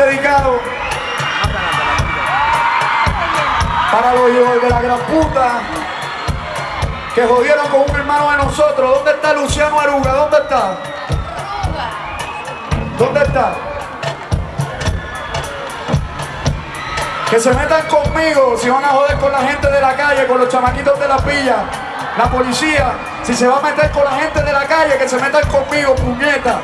dedicado para los hijos de la gran puta que jodieron con un hermano de nosotros. ¿Dónde está Luciano Aruga? ¿Dónde está? ¿Dónde está? Que se metan conmigo si van a joder con la gente de la calle, con los chamaquitos de la villa. La policía, si se va a meter con la gente de la calle, que se metan conmigo, puñeta.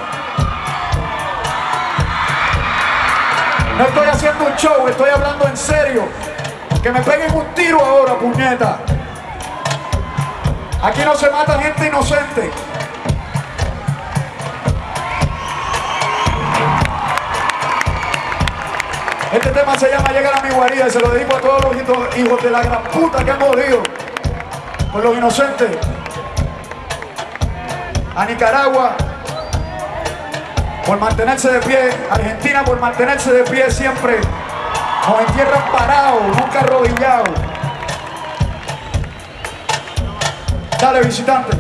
No estoy haciendo un show, estoy hablando en serio. Que me peguen un tiro ahora, puñeta. Aquí no se mata gente inocente. Este tema se llama Llegar a mi guarida y se lo dedico a todos los hijos de la gran puta que han morido por los inocentes. A Nicaragua por mantenerse de pie, Argentina por mantenerse de pie siempre. Nos entierran parados, nunca arrodillados. Dale, visitante.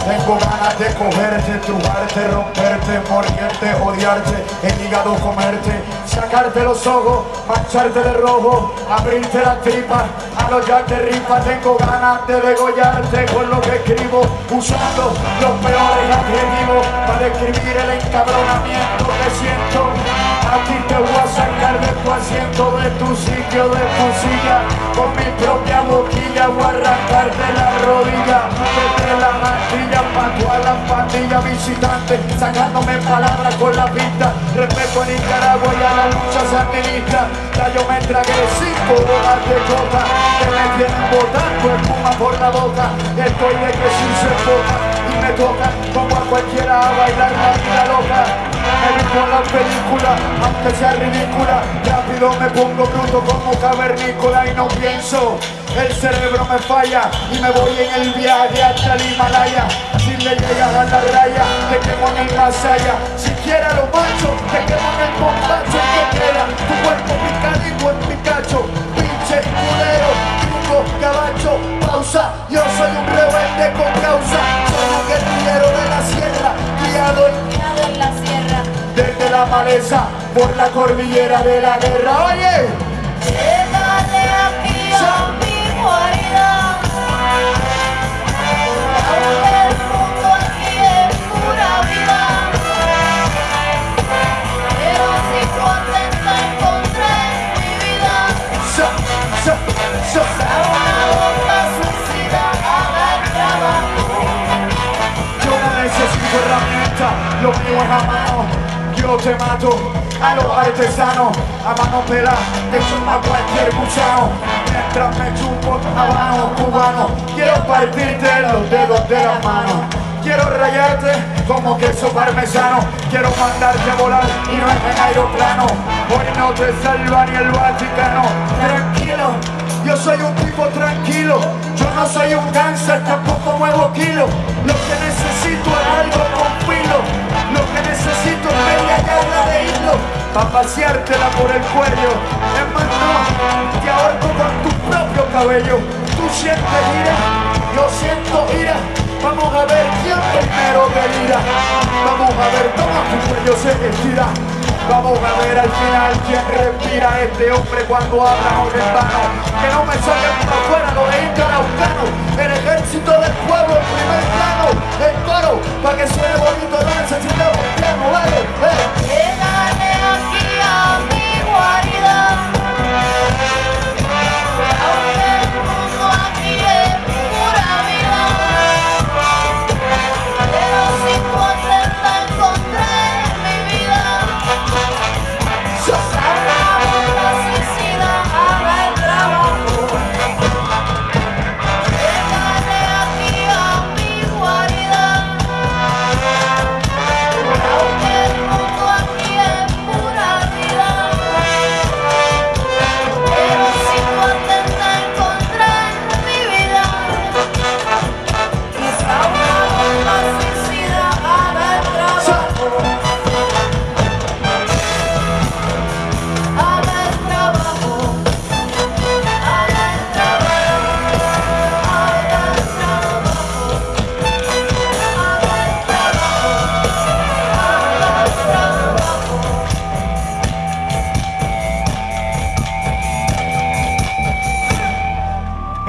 Tengo ganas de cogerte, trujarte, romperte, morirte, odiarte, el hígado comerte, sacarte los ojos, mancharte de rojo, abrirte la tripa, alollarte ripa. Tengo ganas de degollarte con lo que escribo, usando los peores adjetivos para describir el encabronamiento que siento. Aquí te voy a sacar de tu asiento, de tu sitio, de tu silla, con mi propia boquilla voy a arrancarte la rodilla, desde la mantilla pa' todas las pandillas visitantes, sacándome palabras con la pista. Respeto a Nicaragua y a la lucha sandinista. Ya yo me tragué 5 horas de coca que me tienen botando espuma por la boca. Estoy de que si se toca y me toca como a cualquiera a bailar la vida loca. Me vivo la película, aunque sea ridícula, rápido me pongo bruto como cavernícola y no pienso. El cerebro me falla y me voy en el viaje hasta el Himalaya. Si le llegas a la raya, te quemo en el Masaya. Si quieres lo macho, te quemo en el bombacho. Que queda tu cuerpo picadito en Pikachu. Pinche culero, truco, cabacho, pausa. Yo soy un rebelde con causa. Soy un guerrillero de la sierra, criado en la sierra. Desde la maleza, por la cordillera de la guerra. Oye, llegale aquí a mi guarida. Aunque el mundo aquí es pura vida, pero si contenta encontré mi vida. Una bomba suicida haga el trabajo. yo no necesito herramientas, lo mío es a mano. Yo te mato a los artesanos, a mano pelada, te chupa cualquier gusano. Mientras me chupo habano cubano, quiero partirte los dedos de las manos. Quiero rayarte como queso parmesano. Quiero mandarte a volar y no es en aeroplano. Hoy no te salva ni el Vaticano. Tranquilo, yo soy un tipo tranquilo. Yo no soy un cáncer, tampoco muevo kilos. Lo que necesito es algo con filo. Lo que necesito es media yarda de hilo pa' paseártela por el cuello. Es más, no, te ahorco con tu propio cabello. Tú sientes ira, yo siento ira. Vamos a ver quién primero delira. Vamos a ver, toma tu cuello se estira. Vamos a ver al final quién respira. Este hombre cuando habla no es vano. Que no me saquen para afuera los indios araucanos. El ejército del pueblo en primer plano. El coro, pa' que suene bonito no necesitamos piano, ¿vale? Llegale aquí a mi guarida. Aunque el mundo aquí es pura vida, pero si contenta encontré mi vida. Una bomba suicida haga el trabajo. Llegale aquí a mi guarida. Aunque el mundo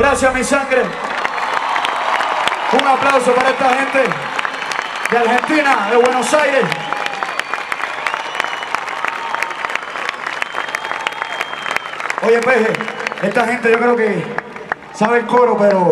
Gracias, mi sangre. Un aplauso para esta gente de Argentina, de Buenos Aires. Oye, Peje, esta gente yo creo que sabe el coro, pero